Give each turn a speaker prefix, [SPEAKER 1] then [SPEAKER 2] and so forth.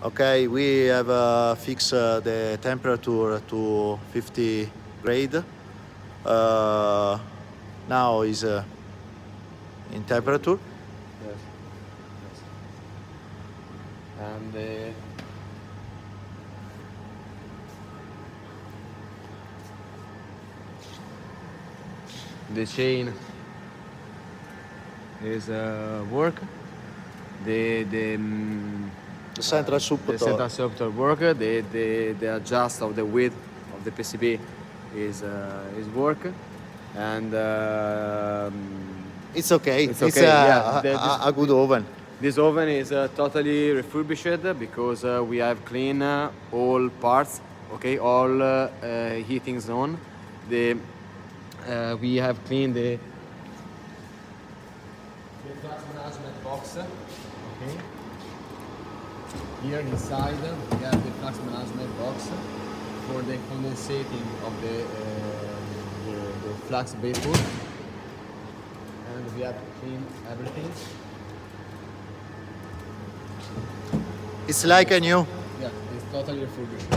[SPEAKER 1] Okay, we have fixed the temperature to 50 grade. Now is in temperature.
[SPEAKER 2] Yes. Yes. And the chain is work. The
[SPEAKER 1] Central
[SPEAKER 2] the
[SPEAKER 1] support.
[SPEAKER 2] central subtor work. The adjust of the width of the PCB is work, and
[SPEAKER 1] It's okay.
[SPEAKER 2] It's okay, yeah.
[SPEAKER 1] A good oven.
[SPEAKER 2] This oven is totally refurbished because we have cleaned all parts, okay, all heating zone. We have cleaned the flux management box, okay. Here inside we have the flux management box for the condensating of the flux vapor, and we have to clean everything.
[SPEAKER 1] It's like a new.
[SPEAKER 2] Yeah, it's totally refurbished.